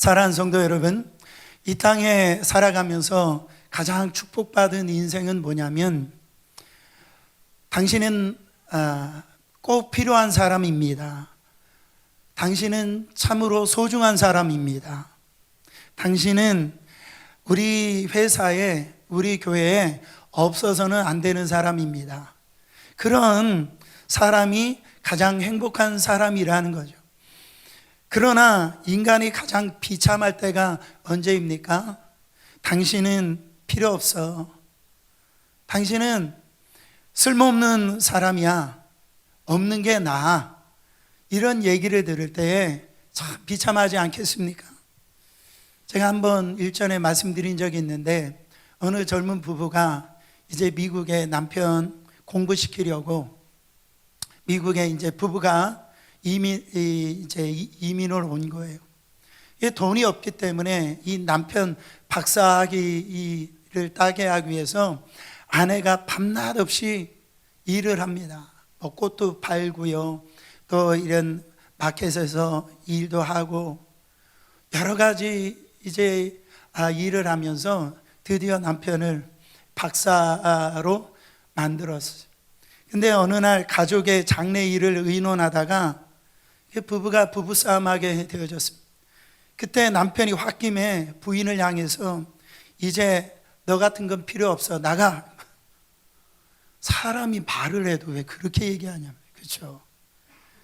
사랑하는 성도 여러분, 이 땅에 살아가면서 가장 축복받은 인생은 뭐냐면 당신은 꼭 필요한 사람입니다. 당신은 참으로 소중한 사람입니다. 당신은 우리 회사에, 우리 교회에 없어서는 안 되는 사람입니다. 그런 사람이 가장 행복한 사람이라는 거죠. 그러나 인간이 가장 비참할 때가 언제입니까? 당신은 필요 없어. 당신은 쓸모없는 사람이야. 없는 게 나아. 이런 얘기를 들을 때에 참 비참하지 않겠습니까? 제가 한번 일전에 말씀드린 적이 있는데 어느 젊은 부부가 이제 미국에 남편 공부시키려고 미국에 이제 부부가 이민을 온 거예요. 돈이 없기 때문에 이 남편 박사학위를 따게 하기 위해서 아내가 밤낮 없이 일을 합니다. 뭐 꽃도 팔고요, 또 이런 마켓에서 일도 하고 여러 가지 이제 일을 하면서 드디어 남편을 박사로 만들었어요. 근데 어느 날 가족의 장례 일을 의논하다가 부부가 부부싸움하게 되어졌습니다. 그때 남편이 홧김에 부인을 향해서 이제 너 같은 건 필요 없어, 나가. 사람이 말을 해도 왜 그렇게 얘기하냐면, 그렇죠?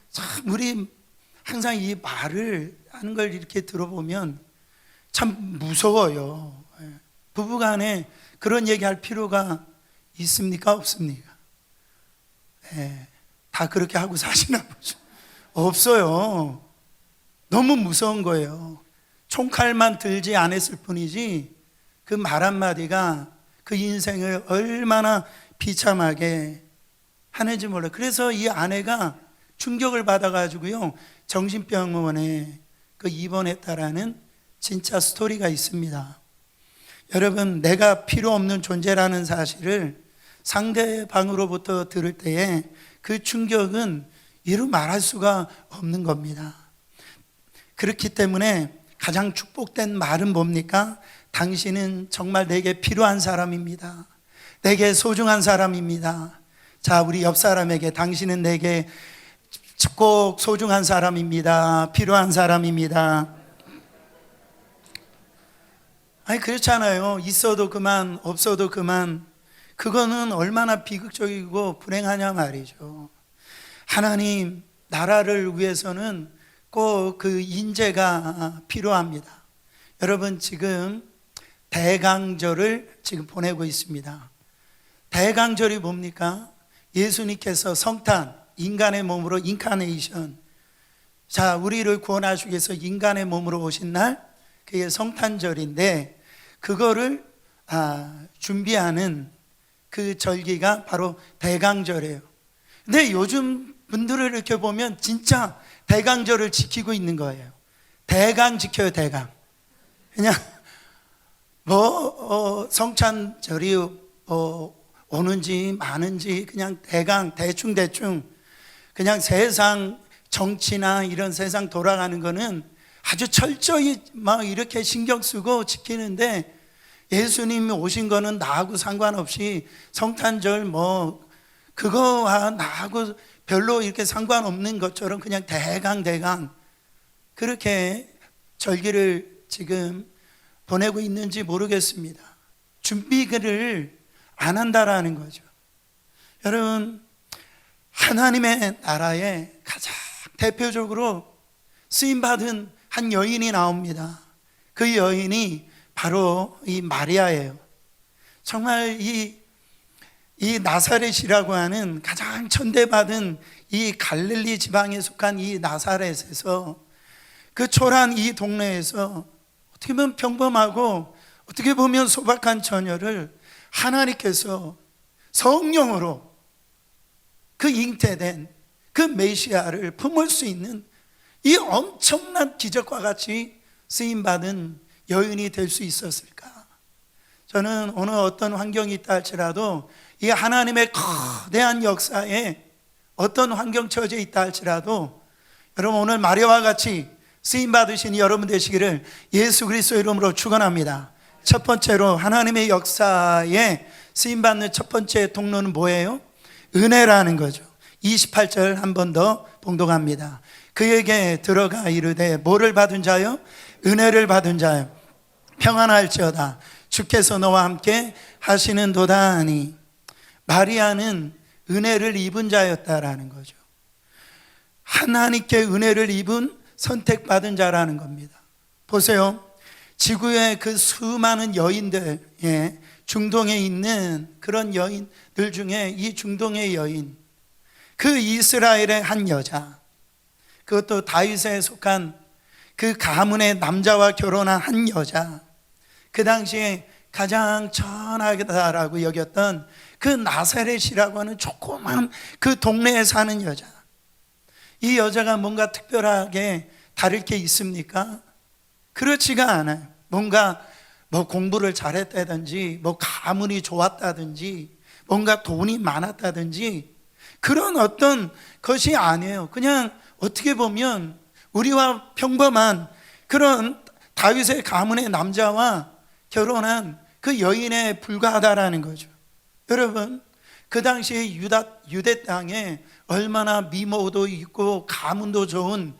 참 우리 항상 이 말을 하는 걸 이렇게 들어보면 참 무서워요. 부부간에 그런 얘기할 필요가 있습니까? 없습니까? 다 그렇게 하고 사시나 보죠. 없어요. 너무 무서운 거예요. 총칼만 들지 않았을 뿐이지 그 말 한마디가 그 인생을 얼마나 비참하게 하는지 몰라요. 그래서 이 아내가 충격을 받아가지고요, 정신병원에 입원했다라는 진짜 스토리가 있습니다. 여러분, 내가 필요 없는 존재라는 사실을 상대방으로부터 들을 때에 그 충격은 이루 말할 수가 없는 겁니다. 그렇기 때문에 가장 축복된 말은 뭡니까? 당신은 정말 내게 필요한 사람입니다. 내게 소중한 사람입니다. 자, 우리 옆 사람에게 당신은 내게 꼭 소중한 사람입니다. 필요한 사람입니다. 아니, 그렇잖아요. 있어도 그만, 없어도 그만. 그거는 얼마나 비극적이고 불행하냐 말이죠. 하나님 나라를 위해서는 꼭 그 인재가 필요합니다. 여러분, 지금 대강절을 지금 보내고 있습니다. 대강절이 뭡니까? 예수님께서 성탄, 인간의 몸으로 인카네이션, 자, 우리를 구원하시기 위해서 인간의 몸으로 오신 날, 그게 성탄절인데 그거를 준비하는 그 절기가 바로 대강절이에요. 근데 요즘 분들을 이렇게 보면 진짜 대강절을 지키고 있는 거예요. 대강 지켜요, 대강. 그냥 성찬절이 오는지 마는지 그냥 대강 대충 그냥 세상 정치나 이런 세상 돌아가는 거는 아주 철저히 막 이렇게 신경 쓰고 지키는데, 예수님이 오신 거는 나하고 상관없이 성탄절 그거와 나하고 별로 이렇게 상관없는 것처럼 그냥 대강 그렇게 절기를 지금 보내고 있는지 모르겠습니다. 준비를 안 한다라는 거죠. 여러분, 하나님의 나라에 가장 대표적으로 쓰임받은 한 여인이 나옵니다. 그 여인이 바로 이 마리아예요. 정말 이 나사렛이라고 하는 가장 천대받은 이 갈릴리 지방에 속한 이 나사렛에서, 그 초라한 이 동네에서 어떻게 보면 평범하고 어떻게 보면 소박한 처녀를 하나님께서 성령으로 그 잉태된 그 메시아를 품을 수 있는 이 엄청난 기적과 같이 쓰임받은 여인이 될 수 있었을까? 저는 어느 어떤 환경이 있다 할지라도 이 하나님의 거대한 역사에 어떤 환경 처지에 있다 할지라도 여러분, 오늘 마리아와 같이 쓰임 받으신 여러분 되시기를 예수 그리스도 이름으로 축원합니다. 첫 번째로 하나님의 역사에 쓰임 받는 첫 번째 통로는 뭐예요? 은혜라는 거죠. 28절 한 번 더 봉독합니다. 그에게 들어가 이르되 뭐를 받은 자요? 은혜를 받은 자요. 평안할지어다. 주께서 너와 함께 하시는도다 하니. 마리아는 은혜를 입은 자였다라는 거죠. 하나님께 은혜를 입은 선택받은 자라는 겁니다. 보세요. 지구의 그 수많은 여인들, 중동에 있는 그런 여인들 중에 이 중동의 여인, 그 이스라엘의 한 여자, 그것도 다윗에 속한 그 가문의 남자와 결혼한 한 여자, 그 당시에 가장 천하다라고 여겼던 그 나사렛이라고 하는 조그만 그 동네에 사는 여자. 이 여자가 뭔가 특별하게 다를 게 있습니까? 그렇지가 않아요. 뭔가 공부를 잘했다든지 가문이 좋았다든지 뭔가 돈이 많았다든지 그런 어떤 것이 아니에요. 그냥 어떻게 보면 우리와 평범한 그런 다윗의 가문의 남자와 결혼한 그 여인에 불과하다라는 거죠. 여러분, 그 당시에 유대 땅에 얼마나 미모도 있고 가문도 좋은,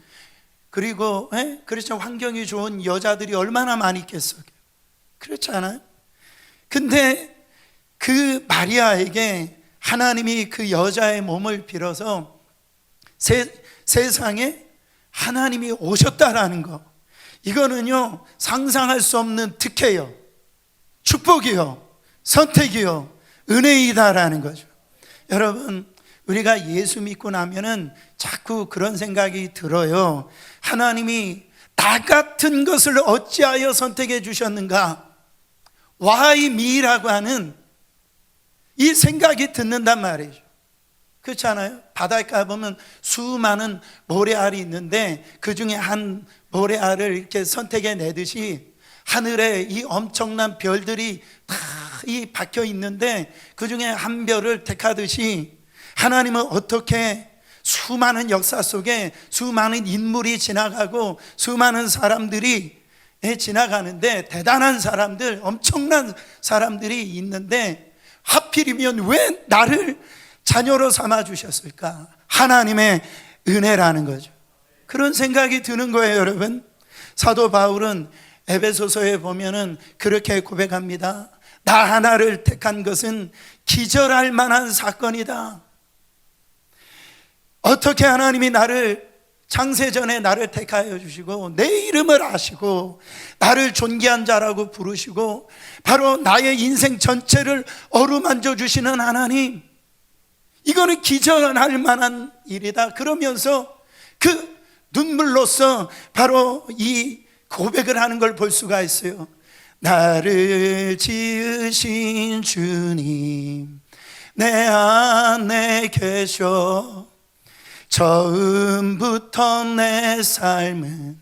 그리고 그렇죠, 환경이 좋은 여자들이 얼마나 많이 있겠어요. 그렇지 않아요? 근데 그 마리아에게 하나님이 그 여자의 몸을 빌어서 세상에 하나님이 오셨다라는 거, 이거는요 상상할 수 없는 특혜요, 축복이요, 선택이요, 은혜이다라는 거죠. 여러분, 우리가 예수 믿고 나면은 자꾸 그런 생각이 들어요. 하나님이 나 같은 것을 어찌하여 선택해 주셨는가? Why me라고 하는 이 생각이 듣는단 말이죠. 그렇지 않아요? 바닷가에 보면 수많은 모래알이 있는데 그 중에 한 모래알을 이렇게 선택해 내듯이 하늘에 이 엄청난 별들이 다 박혀 있는데 그 중에 한 별을 택하듯이 하나님은 어떻게 수많은 역사 속에 수많은 인물이 지나가고 수많은 사람들이 지나가는데, 대단한 사람들, 엄청난 사람들이 있는데 하필이면 왜 나를 자녀로 삼아 주셨을까? 하나님의 은혜라는 거죠. 그런 생각이 드는 거예요. 여러분, 사도 바울은 에베소서에 보면은 그렇게 고백합니다. 나 하나를 택한 것은 기절할 만한 사건이다. 어떻게 하나님이 나를 창세전에 나를 택하여 주시고 내 이름을 아시고 나를 존귀한 자라고 부르시고 바로 나의 인생 전체를 어루만져 주시는 하나님, 이거는 기절할 만한 일이다. 그러면서 그 눈물로써 바로 이 고백을 하는 걸 볼 수가 있어요. 나를 지으신 주님 내 안에 계셔. 처음부터 내 삶은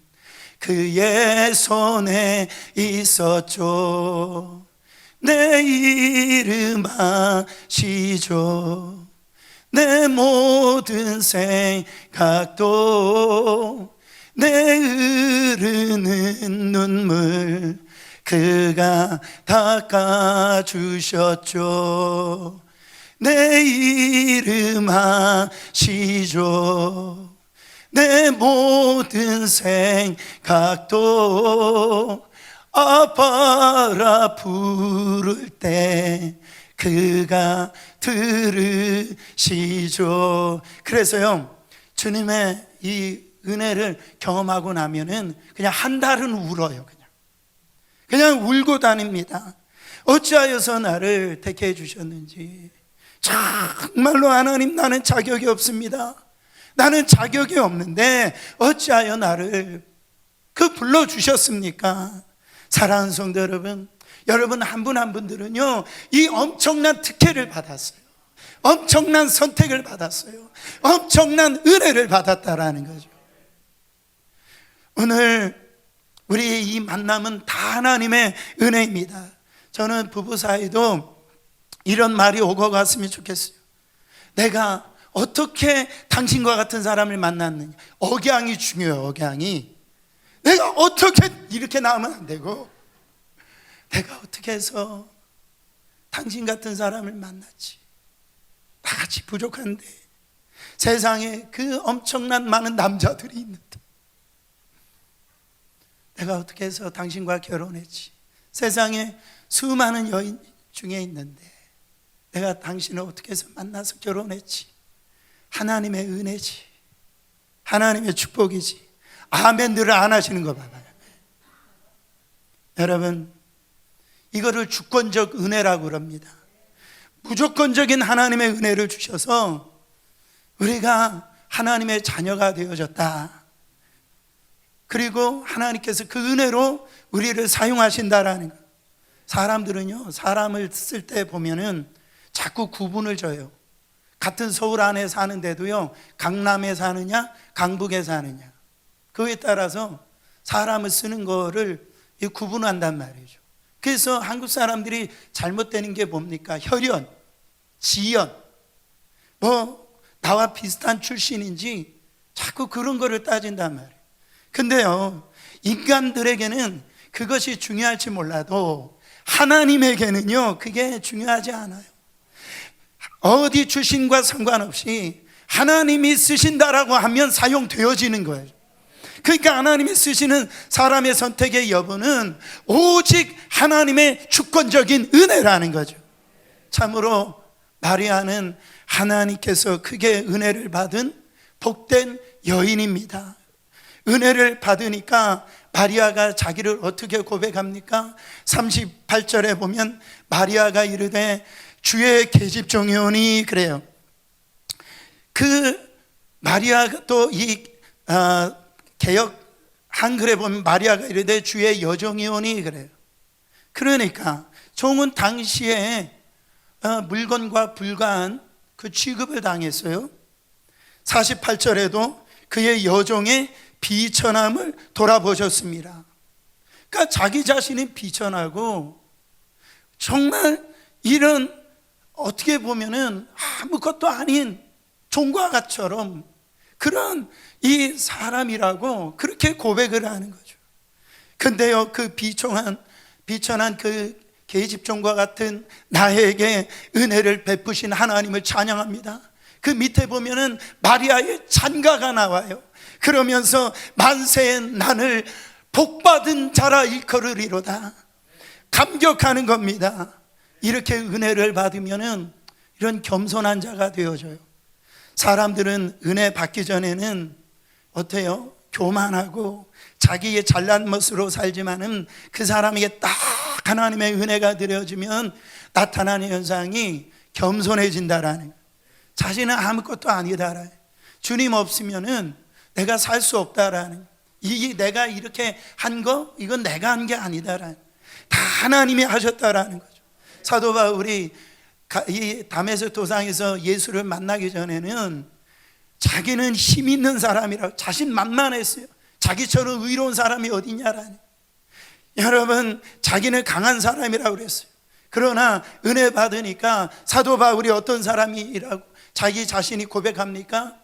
그의 손에 있었죠. 내 이름 아시죠. 내 모든 생각도 내 흐르는 눈물 그가 닦아주셨죠. 내 이름 아시죠. 내 모든 생각도 아빠라 부를 때 그가 들으시죠. 그래서요, 주님의 이 은혜를 경험하고 나면은 그냥 한 달은 울어요. 그냥 울고 다닙니다. 어찌하여서 나를 택해 주셨는지. 정말로 하나님, 나는 자격이 없습니다. 나는 자격이 없는데 어찌하여 나를 불러주셨습니까? 사랑하는 성도 여러분, 여러분 한 분 한 분들은요 이 엄청난 특혜를 받았어요. 엄청난 선택을 받았어요. 엄청난 은혜를 받았다라는 거죠. 오늘 우리의 이 만남은 다 하나님의 은혜입니다. 저는 부부 사이도 이런 말이 오고 갔으면 좋겠어요. 내가 어떻게 당신과 같은 사람을 만났느냐. 억양이 중요해요. 억양이. 내가 어떻게 이렇게 나오면 안 되고, 내가 어떻게 해서 당신 같은 사람을 만났지? 나같이 부족한데 세상에 그 엄청난 많은 남자들이 있는데 내가 어떻게 해서 당신과 결혼했지? 세상에 수많은 여인 중에 있는데 내가 당신을 어떻게 해서 만나서 결혼했지? 하나님의 은혜지, 하나님의 축복이지. 아멘들을 안 하시는 거 봐봐요. 여러분, 이거를 주권적 은혜라고 그럽니다. 무조건적인 하나님의 은혜를 주셔서 우리가 하나님의 자녀가 되어졌다. 그리고 하나님께서 그 은혜로 우리를 사용하신다라는 것. 사람들은요, 사람을 쓸 때 보면은 자꾸 구분을 줘요. 같은 서울 안에 사는데도요, 강남에 사느냐 강북에 사느냐, 그에 따라서 사람을 쓰는 거를 구분한단 말이죠. 그래서 한국 사람들이 잘못되는 게 뭡니까? 혈연, 지연, 뭐 나와 비슷한 출신인지 자꾸 그런 거를 따진단 말이에요. 근데요, 인간들에게는 그것이 중요할지 몰라도 하나님에게는요, 그게 중요하지 않아요. 어디 출신과 상관없이 하나님이 쓰신다라고 하면 사용되어지는 거예요. 그러니까 하나님이 쓰시는 사람의 선택의 여부는 오직 하나님의 주권적인 은혜라는 거죠. 참으로 마리아는 하나님께서 크게 은혜를 받은 복된 여인입니다. 은혜를 받으니까 마리아가 자기를 어떻게 고백합니까? 38절에 보면 마리아가 이르되 주의 계집종이오니, 그래요. 그 마리아가 또 이 개역 한글에 보면 마리아가 이르되 주의 여종이오니, 그래요. 그러니까 종은 당시에 물건과 불과한 그 취급을 당했어요. 48절에도 그의 여종의 비천함을 돌아보셨습니다. 그러니까 자기 자신이 비천하고 정말 이런 어떻게 보면은 아무것도 아닌 종과 같처럼 그런 이 사람이라고 그렇게 고백을 하는 거죠. 근데요, 그 비천한 그 계집종과 같은 나에게 은혜를 베푸신 하나님을 찬양합니다. 그 밑에 보면은 마리아의 찬가가 나와요. 그러면서 만세의 난을 복받은 자라 일컬으리로다. 감격하는 겁니다. 이렇게 은혜를 받으면은 이런 겸손한 자가 되어져요. 사람들은 은혜 받기 전에는 어때요? 교만하고 자기의 잘난 멋으로 살지만은 그 사람에게 딱 하나님의 은혜가 드려지면 나타나는 현상이 겸손해진다라는 거예요. 자신은 아무것도 아니다라는 거예요. 주님 없으면은 내가 살 수 없다라는 거예요. 이게 내가 이렇게 한 거, 이건 내가 한 게 아니다라는 거예요. 다 하나님이 하셨다라는 거죠. 사도 바울이 이 다메섹 도상에서 예수를 만나기 전에는 자기는 힘 있는 사람이라고 자신 만만했어요. 자기처럼 의로운 사람이 어디냐라니. 여러분, 자기는 강한 사람이라고 그랬어요. 그러나 은혜 받으니까 사도 바울이 어떤 사람이라고 자기 자신이 고백합니까?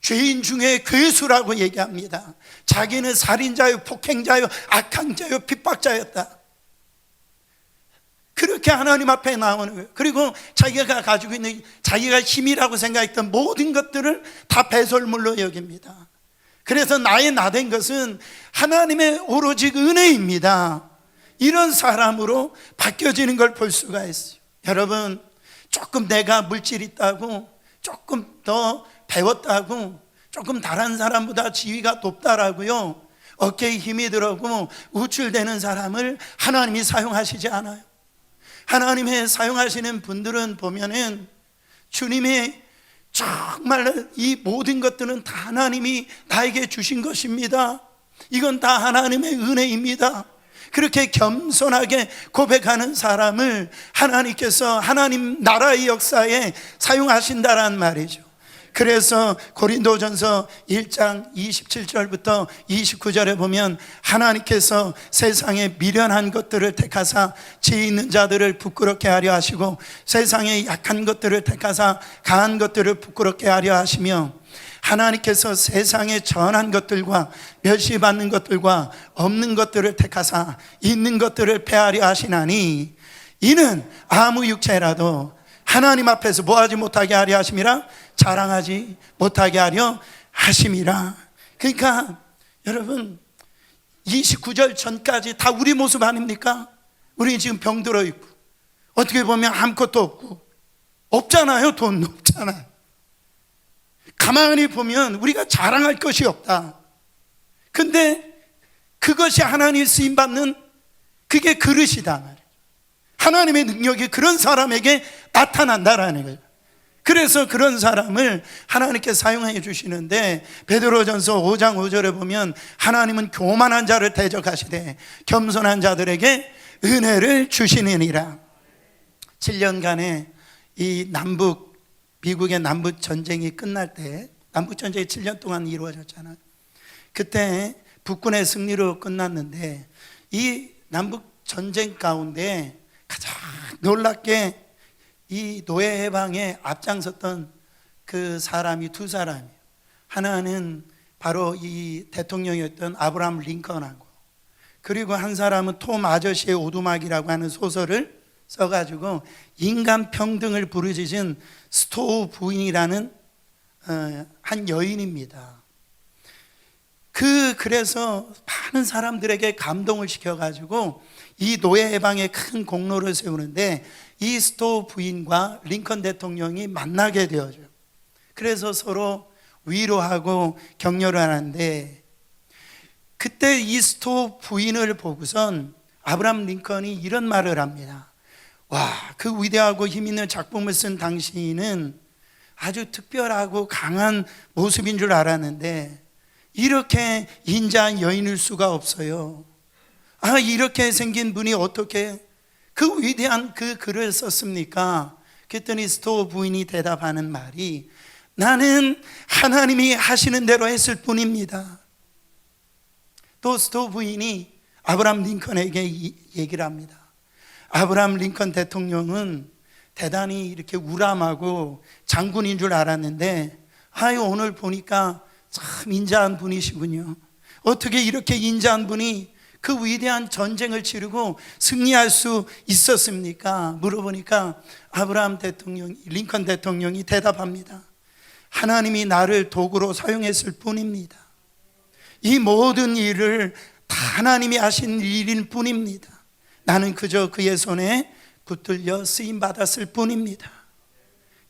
죄인 중에 괴수라고 얘기합니다. 자기는 살인자요, 폭행자요, 악한 자요, 핍박자였다. 그렇게 하나님 앞에 나오는 거예요. 그리고 자기가 가지고 있는 자기가 힘이라고 생각했던 모든 것들을 다 배설물로 여깁니다. 그래서 나의 나된 것은 하나님의 오로지 은혜입니다. 이런 사람으로 바뀌어지는 걸 볼 수가 있어요. 여러분, 조금 내가 물질 있다고, 조금 더 배웠다고, 조금 다른 사람보다 지위가 높다라고요, 어깨에 힘이 들어오고 우쭐대는 사람을 하나님이 사용하시지 않아요. 하나님의 사용하시는 분들은 보면은 주님이 정말 이 모든 것들은 다 하나님이 나에게 주신 것입니다. 이건 다 하나님의 은혜입니다. 그렇게 겸손하게 고백하는 사람을 하나님께서 하나님 나라의 역사에 사용하신다란 말이죠. 그래서 고린도전서 1장 27절부터 29절에 보면 하나님께서 세상에 미련한 것들을 택하사 지혜 있는 자들을 부끄럽게 하려 하시고 세상에 약한 것들을 택하사 강한 것들을 부끄럽게 하려 하시며 하나님께서 세상에 전한 것들과 멸시받는 것들과 없는 것들을 택하사 있는 것들을 패하려 하시나니 이는 아무 육체라도 하나님 앞에서 뭐하지 못하게 하려 하심이라, 자랑하지 못하게 하려 하심이라. 그러니까 여러분 29절 전까지 다 우리 모습 아닙니까? 우리 지금 병들어 있고 어떻게 보면 아무것도 없고 없잖아요. 돈 없잖아요. 가만히 보면 우리가 자랑할 것이 없다. 근데 그것이 하나님 쓰임받는 그게 그릇이다. 하나님의 능력이 그런 사람에게 나타난다라는 거예요. 그래서 그런 사람을 하나님께 사용해 주시는데, 베드로전서 5장 5절에 보면 하나님은 교만한 자를 대적하시되 겸손한 자들에게 은혜를 주시느니라. 7년간의 이 미국의 남북 전쟁이 끝날 때, 남북 전쟁이 7년 동안 이루어졌잖아요. 그때 북군의 승리로 끝났는데, 이 남북 전쟁 가운데 가장 놀랍게 이 노예 해방에 앞장섰던 그 사람이 두 사람이에요. 하나는 바로 이 대통령이었던 아브라함 링컨하고, 그리고 한 사람은 톰 아저씨의 오두막이라고 하는 소설을 써가지고 인간 평등을 부르짖은 스토우 부인이라는 한 여인입니다. 그래서 많은 사람들에게 감동을 시켜가지고 이 노예 해방에 큰 공로를 세우는데, 이 스토우 부인과 링컨 대통령이 만나게 되어져요. 그래서 서로 위로하고 격려를 하는데, 그때 이 스토우 부인을 보고선 아브라함 링컨이 이런 말을 합니다. 와, 그 위대하고 힘 있는 작품을 쓴 당신은 아주 특별하고 강한 모습인 줄 알았는데 이렇게 인자한 여인일 수가 없어요. 이렇게 생긴 분이 어떻게 그 위대한 그 글을 썼습니까? 그랬더니 스토우 부인이 대답하는 말이, 나는 하나님이 하시는 대로 했을 뿐입니다. 또 스토우 부인이 아브라함 링컨에게 얘기를 합니다. 아브라함 링컨 대통령은 대단히 이렇게 우람하고 장군인 줄 알았는데 오늘 보니까 참 인자한 분이시군요. 어떻게 이렇게 인자한 분이 그 위대한 전쟁을 치르고 승리할 수 있었습니까? 물어보니까 아브라함 대통령, 링컨 대통령이 대답합니다. 하나님이 나를 도구로 사용했을 뿐입니다. 이 모든 일을 다 하나님이 하신 일일 뿐입니다. 나는 그저 그의 손에 붙들려 쓰임받았을 뿐입니다.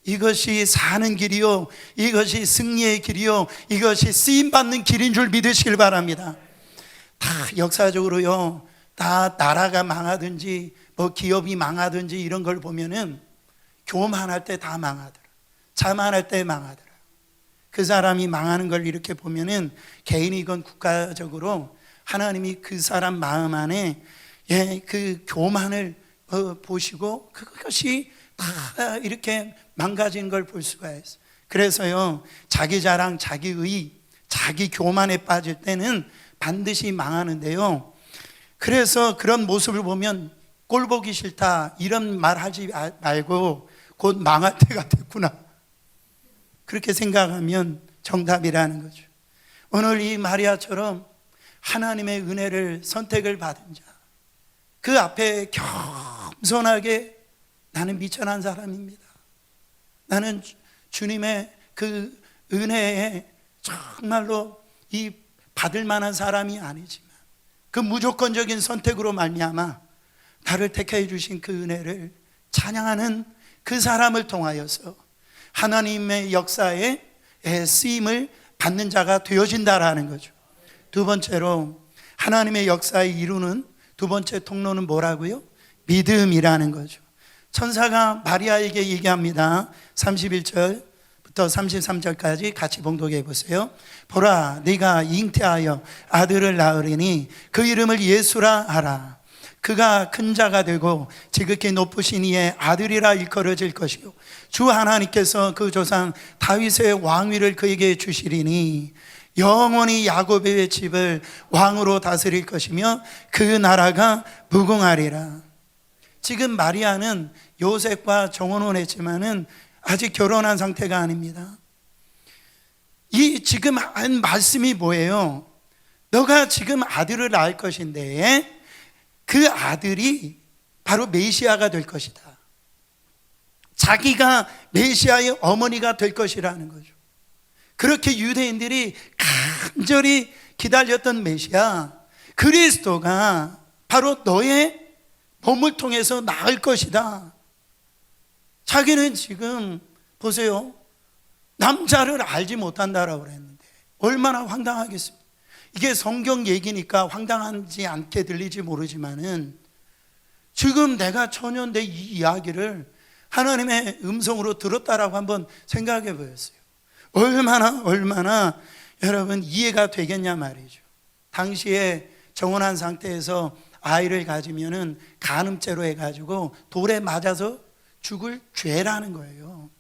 이것이 사는 길이요, 이것이 승리의 길이요, 이것이 쓰임받는 길인 줄 믿으시길 바랍니다. 다 역사적으로요, 다 나라가 망하든지 뭐 기업이 망하든지 이런 걸 보면은 교만할 때 다 망하더라, 자만할 때 망하더라. 그 사람이 망하는 걸 이렇게 보면은 개인이건 국가적으로 하나님이 그 사람 마음 안에 그 교만을 보시고 그것이 다 이렇게 망가진 걸 볼 수가 있어요. 그래서요, 자기 자랑, 자기의, 자기 교만에 빠질 때는 반드시 망하는데요, 그래서 그런 모습을 보면 꼴 보기 싫다 이런 말 하지 말고 곧 망할 때가 됐구나, 그렇게 생각하면 정답이라는 거죠. 오늘 이 마리아처럼 하나님의 은혜를 선택을 받은 자, 그 앞에 겸손하게 나는 미천한 사람입니다, 나는 주님의 그 은혜에 정말로 이 받을 만한 사람이 아니지만 그 무조건적인 선택으로 말미암아 나를 택해 주신 그 은혜를 찬양하는 그 사람을 통하여서 하나님의 역사에 쓰임을 받는 자가 되어진다라는 거죠. 두 번째로 하나님의 역사에 이루는 두 번째 통로는 뭐라고요? 믿음이라는 거죠. 천사가 마리아에게 얘기합니다. 31절부터 33절까지 같이 봉독해 보세요. 보라, 네가 잉태하여 아들을 낳으리니 그 이름을 예수라 하라. 그가 큰 자가 되고 지극히 높으신 이의 아들이라 일컬어질 것이요, 주 하나님께서 그 조상 다윗의 왕위를 그에게 주시리니 영원히 야곱의 집을 왕으로 다스릴 것이며 그 나라가 무궁하리라. 지금 마리아는 요셉과 정혼을 했지만은 아직 결혼한 상태가 아닙니다. 이 지금 한 말씀이 뭐예요? 너가 지금 아들을 낳을 것인데 그 아들이 바로 메시아가 될 것이다. 자기가 메시아의 어머니가 될 것이라는 거죠. 그렇게 유대인들이 간절히 기다렸던 메시아 그리스도가 바로 너의 몸을 통해서 나을 것이다. 자기는 지금 보세요, 남자를 알지 못한다라고 그랬는데 얼마나 황당하겠습니까? 이게 성경 얘기니까 황당하지 않게 들리지 모르지만은 지금 내가 처녀인데 이 이야기를 하나님의 음성으로 들었다라고 한번 생각해 보였어요. 얼마나 여러분 이해가 되겠냐 말이죠. 당시에 정혼한 상태에서 아이를 가지면은 간음죄로 해가지고 돌에 맞아서 죽을 죄라는 거예요.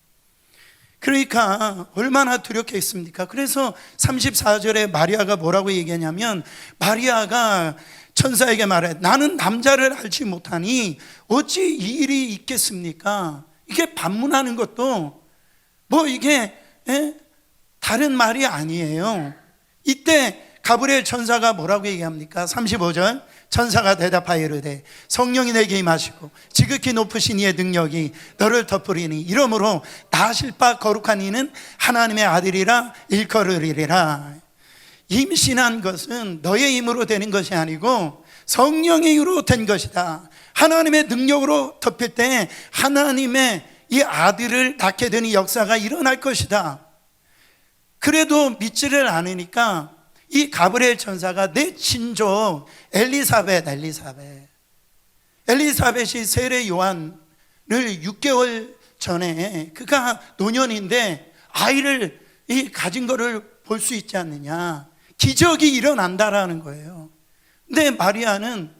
그러니까 얼마나 두렵겠습니까? 그래서 34절에 마리아가 뭐라고 얘기하냐면, 마리아가 천사에게 말해, 나는 남자를 알지 못하니 어찌 이 일이 있겠습니까? 이게 반문하는 것도 뭐 이게 다른 말이 아니에요. 이때 가브리엘 천사가 뭐라고 얘기합니까? 35절, 천사가 대답하여 이르되 성령이 내게 임하시고 지극히 높으신 이의 능력이 너를 덮으리니 이러므로 나실 바 거룩한 이는 하나님의 아들이라 일컬으리라. 임신한 것은 너의 힘으로 되는 것이 아니고 성령의 힘으로 된 것이다. 하나님의 능력으로 덮일 때 하나님의 이 아들을 낳게 되는 역사가 일어날 것이다. 그래도 믿지를 않으니까 이 가브리엘 천사가 내 친족 엘리사벳이 세례 요한을 6개월 전에 그가 노년인데 아이를 가진 거를 볼 수 있지 않느냐, 기적이 일어난다라는 거예요. 근데 마리아는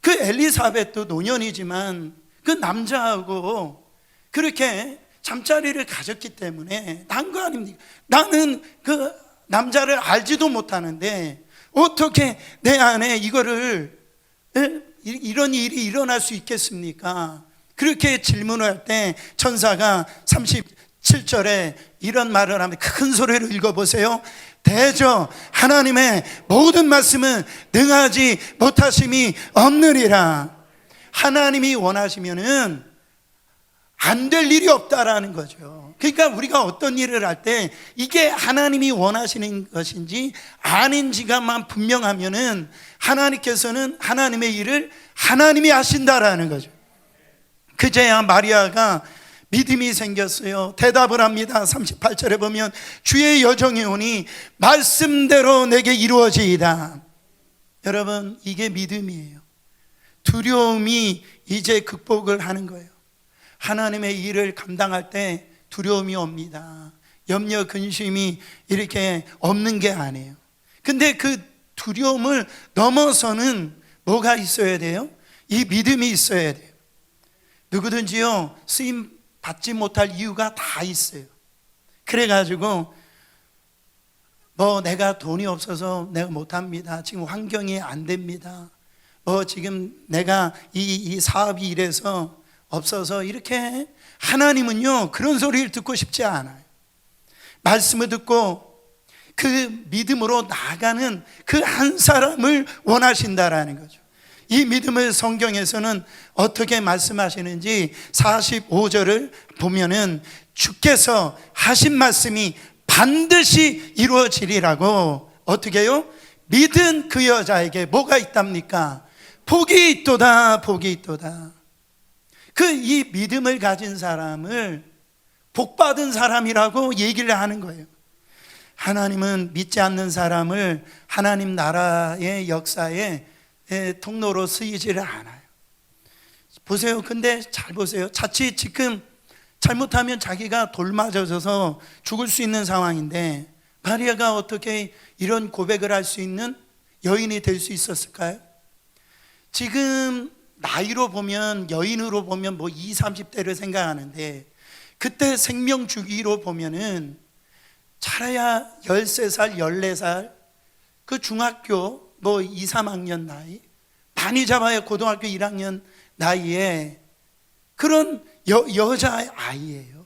그 엘리사벳도 노년이지만 그 남자하고 그렇게 잠자리를 가졌기 때문에 난 거 아닙니까? 나는 그 남자를 알지도 못하는데 어떻게 내 안에 이거를 이런 일이 일어날 수 있겠습니까? 그렇게 질문을 할 때 천사가 37절에 이런 말을 합니다. 큰 소리로 읽어보세요. 대저 하나님의 모든 말씀은 능하지 못하심이 없느니라. 하나님이 원하시면은 안 될 일이 없다라는 거죠. 그러니까 우리가 어떤 일을 할 때 이게 하나님이 원하시는 것인지 아닌지가만 분명하면은 하나님께서는 하나님의 일을 하나님이 하신다라는 거죠. 그제야 마리아가 믿음이 생겼어요. 대답을 합니다. 38절에 보면 주의 여정이 오니 말씀대로 내게 이루어지이다. 여러분, 이게 믿음이에요. 두려움이 이제 극복을 하는 거예요. 하나님의 일을 감당할 때 두려움이 옵니다. 염려, 근심이 이렇게 없는 게 아니에요. 근데 그 두려움을 넘어서는 뭐가 있어야 돼요? 이 믿음이 있어야 돼요. 누구든지요, 쓰임 받지 못할 이유가 다 있어요. 그래가지고 뭐 내가 돈이 없어서 내가 못합니다. 지금 환경이 안 됩니다. 지금 내가 이 사업이 이래서 없어서 이렇게. 하나님은요 그런 소리를 듣고 싶지 않아요. 말씀을 듣고 그 믿음으로 나아가는 그 한 사람을 원하신다라는 거죠. 이 믿음을 성경에서는 어떻게 말씀하시는지 45절을 보면은 주께서 하신 말씀이 반드시 이루어지리라고. 어떻게 해요? 믿은 그 여자에게 뭐가 있답니까? 복이 있도다, 복이 있도다. 이 믿음을 가진 사람을 복받은 사람이라고 얘기를 하는 거예요. 하나님은 믿지 않는 사람을 하나님 나라의 역사에 통로로 쓰이지를 않아요. 보세요. 근데 잘 보세요. 자칫 지금 잘못하면 자기가 돌 맞아져서 죽을 수 있는 상황인데 마리아가 어떻게 이런 고백을 할 수 있는 여인이 될 수 있었을까요? 지금 나이로 보면, 여인으로 보면 뭐 20, 30대를 생각하는데 그때 생명 주기로 보면은 잘해야 13살, 14살, 그 중학교 뭐 2, 3학년 나이, 많이 잡아야 고등학교 1학년 나이에 그런 여자 아이예요.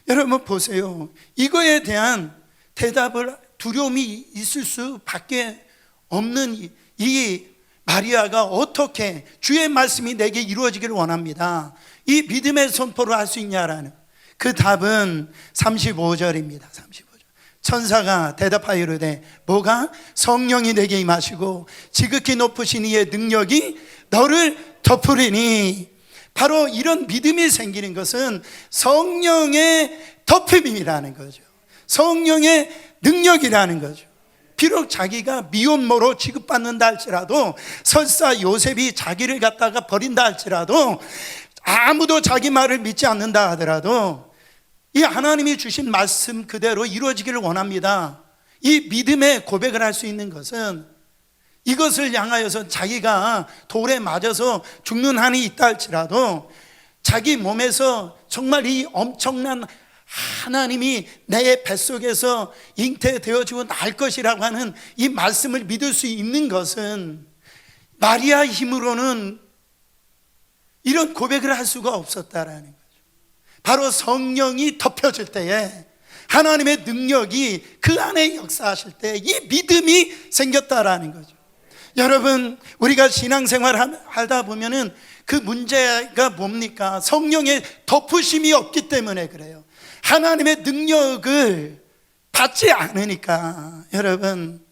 여러분 보세요. 이거에 대한 대답을 두려움이 있을 수밖에 없는 이 마리아가 어떻게 주의 말씀이 내게 이루어지기를 원합니다, 이 믿음의 선포를 할 수 있냐라는 그 답은 35절입니다. 35절. 천사가 대답하여 이르되 뭐가? 성령이 내게 임하시고 지극히 높으신 이의 능력이 너를 덮으리니. 바로 이런 믿음이 생기는 것은 성령의 덮음이라는 거죠. 성령의 능력이라는 거죠. 비록 자기가 미혼모로 취급받는다 할지라도, 설사 요셉이 자기를 갖다가 버린다 할지라도, 아무도 자기 말을 믿지 않는다 하더라도 이 하나님이 주신 말씀 그대로 이루어지기를 원합니다. 이 믿음의 고백을 할 수 있는 것은 이것을 향하여서 자기가 돌에 맞아서 죽는 한이 있다 할지라도 자기 몸에서 정말 이 엄청난 하나님이 내 뱃속에서 잉태되어지고 날 것이라고 하는 이 말씀을 믿을 수 있는 것은 마리아 힘으로는 이런 고백을 할 수가 없었다라는 거죠. 바로 성령이 덮여질 때에, 하나님의 능력이 그 안에 역사하실 때 이 믿음이 생겼다라는 거죠. 여러분, 우리가 신앙생활 하다 보면은 그 문제가 뭡니까? 성령의 덮으심이 없기 때문에 그래요. 하나님의 능력을 받지 않으니까. 여러분,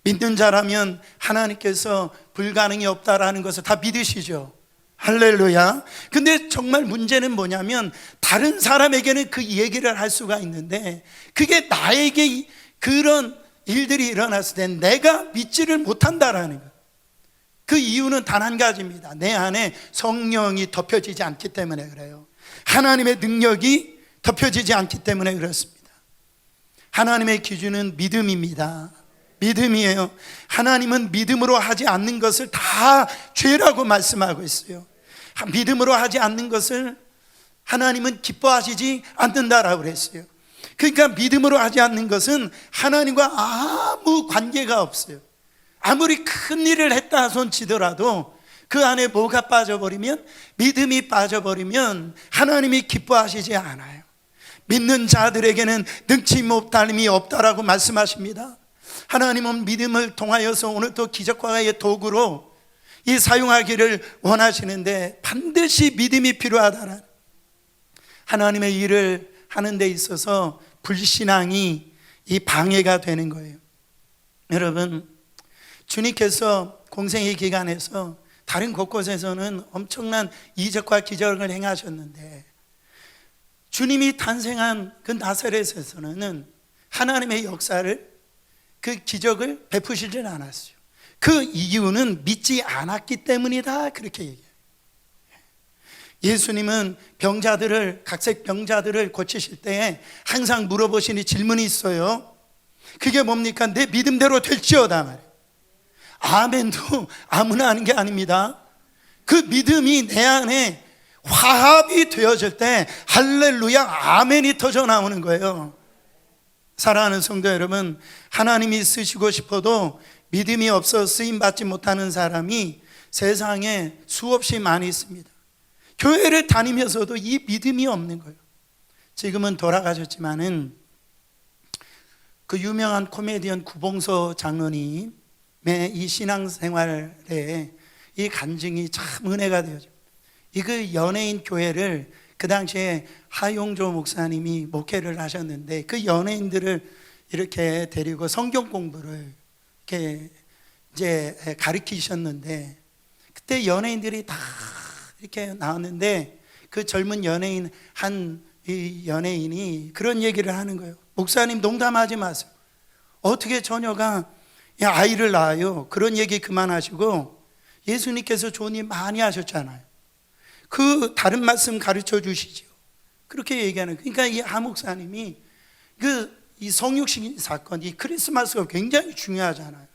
믿는 자라면 하나님께서 불가능이 없다라는 것을 다 믿으시죠. 할렐루야. 근데 정말 문제는 뭐냐면, 다른 사람에게는 그 얘기를 할 수가 있는데 그게 나에게 그런 일들이 일어났을 때 내가 믿지를 못한다라는 것. 그 이유는 단 한 가지입니다. 내 안에 성령이 덮여지지 않기 때문에 그래요. 하나님의 능력이 덮여지지 않기 때문에 그렇습니다. 하나님의 기준은 믿음입니다. 믿음이에요. 하나님은 믿음으로 하지 않는 것을 다 죄라고 말씀하고 있어요. 믿음으로 하지 않는 것을 하나님은 기뻐하시지 않는다라고 그랬어요. 그러니까 믿음으로 하지 않는 것은 하나님과 아무 관계가 없어요. 아무리 큰 일을 했다 손치더라도 그 안에 뭐가 빠져버리면, 믿음이 빠져버리면 하나님이 기뻐하시지 않아요. 믿는 자들에게는 능치 못함이 없다라고 말씀하십니다. 하나님은 믿음을 통하여서 오늘도 기적과의 도구로 이 사용하기를 원하시는데 반드시 믿음이 필요하다는, 하나님의 일을 하는 데 있어서 불신앙이 이 방해가 되는 거예요. 여러분, 주님께서 공생의 기간에서 다른 곳곳에서는 엄청난 이적과 기적을 행하셨는데 주님이 탄생한 그 나사렛에서는 하나님의 역사를, 그 기적을 베푸시질 않았어요. 그 이유는 믿지 않았기 때문이다, 그렇게 얘기해요. 예수님은 각색 병자들을 고치실 때에 항상 물어보시는 질문이 있어요. 그게 뭡니까? 내 믿음대로 될지어다 말이에요. 아멘도 아무나 하는 게 아닙니다. 그 믿음이 내 안에 화합이 되어질 때 할렐루야 아멘이 터져 나오는 거예요. 사랑하는 성도 여러분, 하나님이 쓰시고 싶어도 믿음이 없어 쓰임받지 못하는 사람이 세상에 수없이 많이 있습니다. 교회를 다니면서도 이 믿음이 없는 거예요. 지금은 돌아가셨지만은 그 유명한 코미디언 구봉서 장로님의 이 신앙생활에 이 간증이 참 은혜가 되어져. 그 연예인 교회를 그 당시에 하용조 목사님이 목회를 하셨는데 그 연예인들을 이렇게 데리고 성경 공부를 이렇게 이제 가르치셨는데, 그때 연예인들이 다 이렇게 나왔는데 그 젊은 연예인 이 연예인이 그런 얘기를 하는 거예요. 목사님, 농담하지 마세요. 어떻게 처녀가 아이를 낳아요? 그런 얘기 그만하시고 예수님께서 좋은 일 많이 하셨잖아요. 그 다른 말씀 가르쳐 주시죠. 그렇게 얘기하는. 그러니까 이 하 목사님이 이 성육신 사건, 이 크리스마스가 굉장히 중요하잖아요.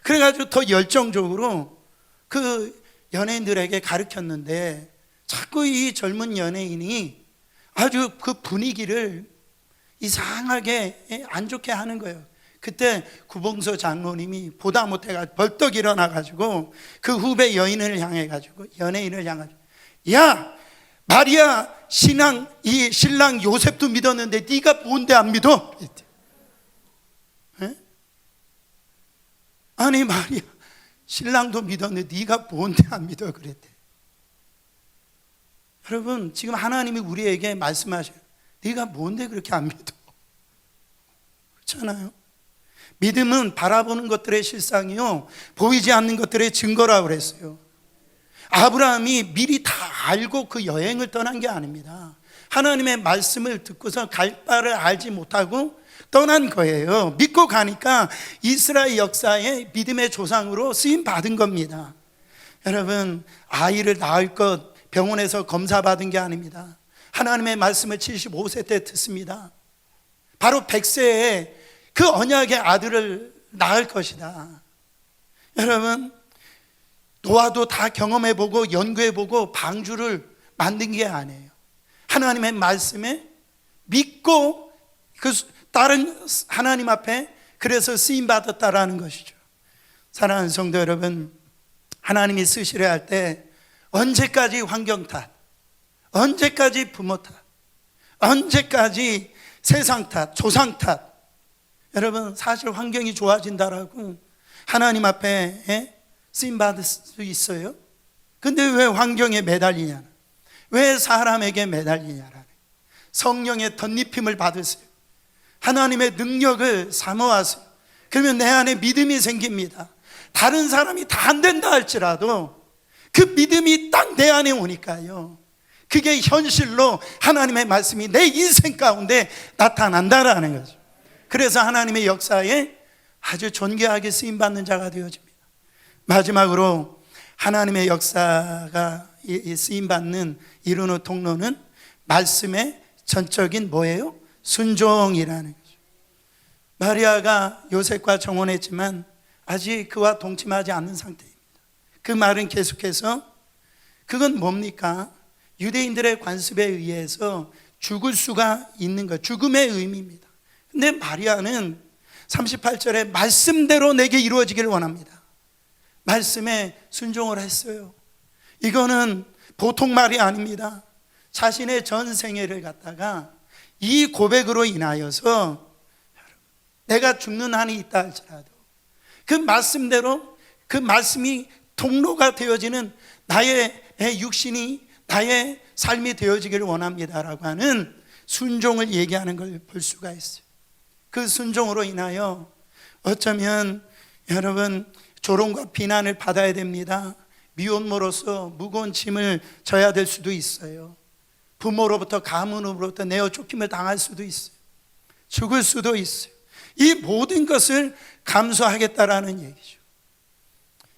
그래가지고 더 열정적으로 그 연예인들에게 가르쳤는데 자꾸 이 젊은 연예인이 아주 그 분위기를 이상하게 안 좋게 하는 거예요. 그때 구봉서 장로님이 보다 못해가지고 벌떡 일어나가지고 그 후배 연예인을 향해가지고 야, 마리아 이 신랑 요셉도 믿었는데 네가 뭔데 안 믿어? 아니 마리아, 신랑도 믿었는데 네가 뭔데 안 믿어 그랬대. 여러분, 지금 하나님이 우리에게 말씀하셔요. 네가 뭔데 그렇게 안 믿어? 그렇잖아요. 믿음은 바라보는 것들의 실상이요, 보이지 않는 것들의 증거라고 그랬어요. 아브라함이 미리 다 알고 그 여행을 떠난 게 아닙니다. 하나님의 말씀을 듣고서 갈 바를 알지 못하고 떠난 거예요. 믿고 가니까 이스라엘 역사의 믿음의 조상으로 쓰임 받은 겁니다. 여러분, 아이를 낳을 것 병원에서 검사 받은 게 아닙니다. 하나님의 말씀을 75세 때 듣습니다. 바로 100세에 그 언약의 아들을 낳을 것이다. 여러분, 노아도 다 경험해보고 연구해보고 방주를 만든 게 아니에요. 하나님의 말씀에 믿고 그 다른 하나님 앞에 그래서 쓰임받았다라는 것이죠. 사랑하는 성도 여러분, 하나님이 쓰시려 할 때 언제까지 환경 탓, 언제까지 부모 탓, 언제까지 세상 탓, 조상 탓. 여러분, 사실 환경이 좋아진다라고 하나님 앞에 쓰임받을 수 있어요. 근데 왜 환경에 매달리냐, 왜 사람에게 매달리냐. 성령의 덧입힘을 받으세요. 하나님의 능력을 사모하세요. 그러면 내 안에 믿음이 생깁니다. 다른 사람이 다 안 된다 할지라도 그 믿음이 딱 내 안에 오니까요, 그게 현실로 하나님의 말씀이 내 인생 가운데 나타난다라는 거죠. 그래서 하나님의 역사에 아주 존귀하게 쓰임받는 자가 되어집니다. 마지막으로 하나님의 역사가 쓰임받는 이루는 통로는 말씀의 전적인 뭐예요? 순종이라는 거죠. 마리아가 요셉과 정혼했지만 아직 그와 동침하지 않는 상태입니다. 그 말은 계속해서, 그건 뭡니까? 유대인들의 관습에 의해서 죽을 수가 있는 것, 죽음의 의미입니다. 근데 마리아는 38절에 말씀대로 내게 이루어지기를 원합니다. 말씀에 순종을 했어요. 이거는 보통 말이 아닙니다. 자신의 전 생애를 갖다가 이 고백으로 인하여서 내가 죽는 한이 있다 할지라도 그 말씀대로, 그 말씀이 통로가 되어지는 나의 육신이, 나의 삶이 되어지기를 원합니다라고 하는 순종을 얘기하는 걸 볼 수가 있어요. 그 순종으로 인하여 어쩌면 여러분 조롱과 비난을 받아야 됩니다. 미혼모로서 무거운 짐을 져야 될 수도 있어요. 부모로부터, 가문으로부터 내어 쫓김을 당할 수도 있어요. 죽을 수도 있어요. 이 모든 것을 감수하겠다라는 얘기죠.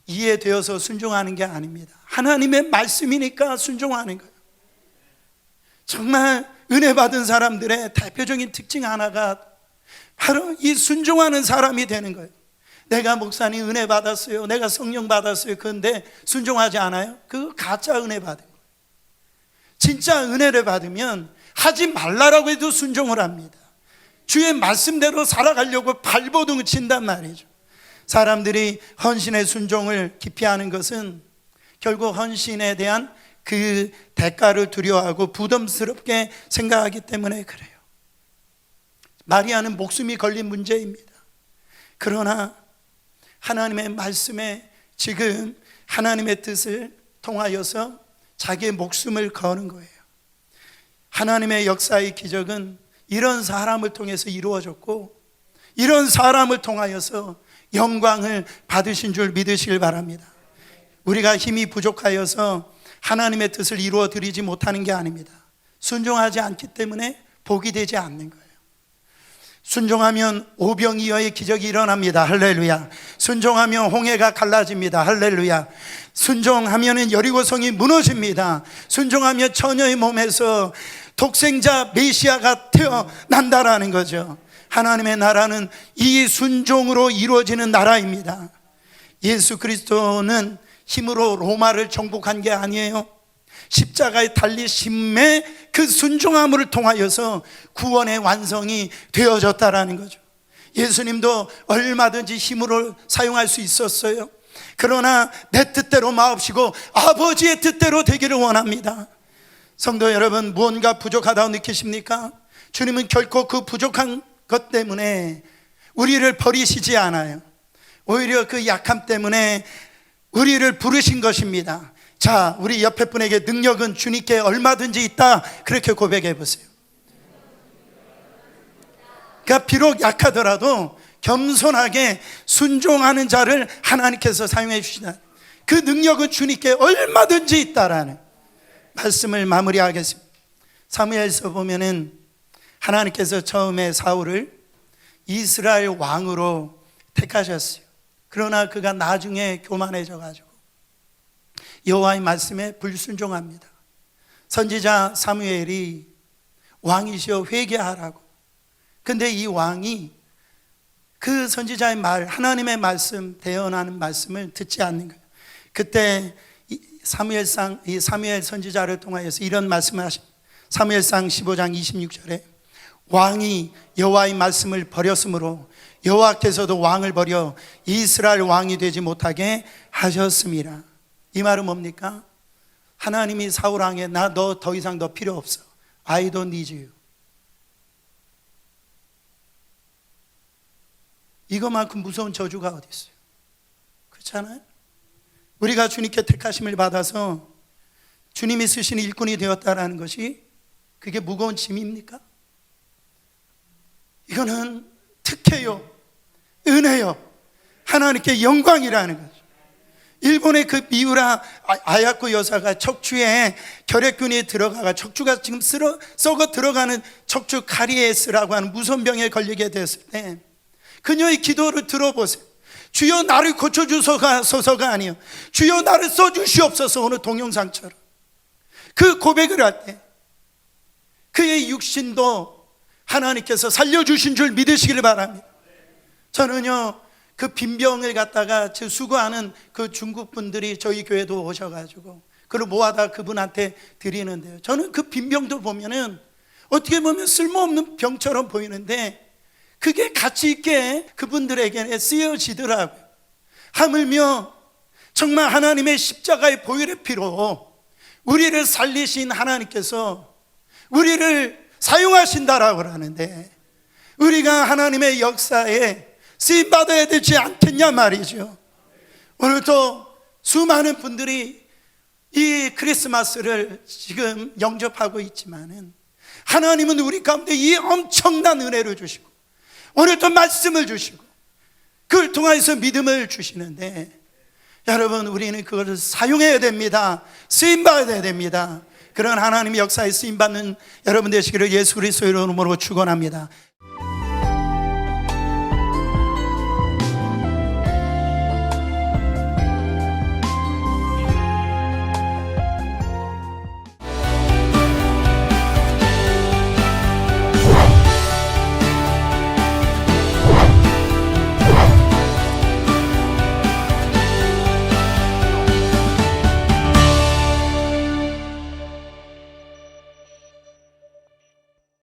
이해되어서 순종하는 게 아닙니다. 하나님의 말씀이니까 순종하는 거예요. 정말 은혜 받은 사람들의 대표적인 특징 하나가 바로 이 순종하는 사람이 되는 거예요. 내가 목사님 은혜 받았어요, 내가 성령 받았어요, 그런데 순종하지 않아요? 그거 가짜 은혜 받은 거예요. 진짜 은혜를 받으면 하지 말라라고 해도 순종을 합니다. 주의 말씀대로 살아가려고 발버둥을 친단 말이죠. 사람들이 헌신의 순종을 기피하는 것은 결국 헌신에 대한 그 대가를 두려워하고 부담스럽게 생각하기 때문에 그래요. 마리아는 목숨이 걸린 문제입니다. 그러나 하나님의 말씀에 지금 하나님의 뜻을 통하여서 자기의 목숨을 거는 거예요. 하나님의 역사의 기적은 이런 사람을 통해서 이루어졌고, 이런 사람을 통하여서 영광을 받으신 줄 믿으시길 바랍니다. 우리가 힘이 부족하여서 하나님의 뜻을 이루어 드리지 못하는 게 아닙니다. 순종하지 않기 때문에 복이 되지 않는 거예요. 순종하면 오병이어의 기적이 일어납니다. 할렐루야. 순종하면 홍해가 갈라집니다. 할렐루야. 순종하면 여리고성이 무너집니다. 순종하면 처녀의 몸에서 독생자 메시아가 태어난다라는 거죠. 하나님의 나라는 이 순종으로 이루어지는 나라입니다. 예수 그리스도는 힘으로 로마를 정복한 게 아니에요. 십자가에 달리심의 그 순종함을 통하여서 구원의 완성이 되어졌다라는 거죠. 예수님도 얼마든지 힘으로 사용할 수 있었어요. 그러나 내 뜻대로 마옵시고 아버지의 뜻대로 되기를 원합니다. 성도 여러분, 무언가 부족하다고 느끼십니까? 주님은 결코 그 부족한 것 때문에 우리를 버리시지 않아요. 오히려 그 약함 때문에 우리를 부르신 것입니다. 자, 우리 옆에 분에게 능력은 주님께 얼마든지 있다, 그렇게 고백해 보세요. 그러니까 비록 약하더라도 겸손하게 순종하는 자를 하나님께서 사용해 주시다. 그 능력은 주님께 얼마든지 있다라는 말씀을 마무리하겠습니다. 사무엘서 보면은 하나님께서 처음에 사울을 이스라엘 왕으로 택하셨어요. 그러나 그가 나중에 교만해져 가지고 여호와의 말씀에 불순종합니다. 선지자 사무엘이 왕이시여 회개하라고. 근데 이 왕이 그 선지자의 말, 하나님의 말씀, 대언하는 말씀을 듣지 않는 거예요. 그때 사무엘 선지자를 통하여서 이런 말씀을 하십니다. 사무엘상 15장 26절에 왕이 여호와의 말씀을 버렸으므로 여호와께서도 왕을 버려 이스라엘 왕이 되지 못하게 하셨습니다. 이 말은 뭡니까? 하나님이 사울 왕에 나 너 더 이상 너 필요 없어. I don't need you. 이거만큼 무서운 저주가 어디 있어요? 그렇잖아요? 우리가 주님께 택하심을 받아서 주님이 쓰신 일꾼이 되었다라는 것이 그게 무거운 짐입니까? 이거는 특혜요, 은혜요, 하나님께 영광이라는 거죠. 일본의 그 미우라 아야코 여사가 척추에 결핵균이 들어가가 척추가 지금 썩어 들어가는 척추 카리에스라고 하는 무서운 병에 걸리게 됐을 때 그녀의 기도를 들어보세요. 주여 나를 고쳐주소서가 아니요 주여 나를 써주시옵소서. 오늘 동영상처럼 그 고백을 할 때 그의 육신도 하나님께서 살려주신 줄 믿으시기를 바랍니다. 저는요 그 빈병을 갖다가 수거하는 그 중국 분들이 저희 교회도 오셔가지고 그걸 모아다 그분한테 드리는데요, 저는 그 빈병도 보면은 어떻게 보면 쓸모없는 병처럼 보이는데 그게 가치 있게 그분들에게 쓰여지더라고요. 하물며 정말 하나님의 십자가의 보혈의 피로 우리를 살리신 하나님께서 우리를 사용하신다라고 하는데 우리가 하나님의 역사에 쓰임받아야 되지 않겠냐 말이죠. 오늘도 수많은 분들이 이 크리스마스를 지금 영접하고 있지만은 하나님은 우리 가운데 이 엄청난 은혜를 주시고 오늘도 말씀을 주시고 그걸 통해서 믿음을 주시는데 여러분 우리는 그것을 사용해야 됩니다. 쓰임받아야 됩니다. 그런 하나님의 역사에 쓰임받는 여러분 되시기를 예수 그리스도의 이름으로 축원합니다.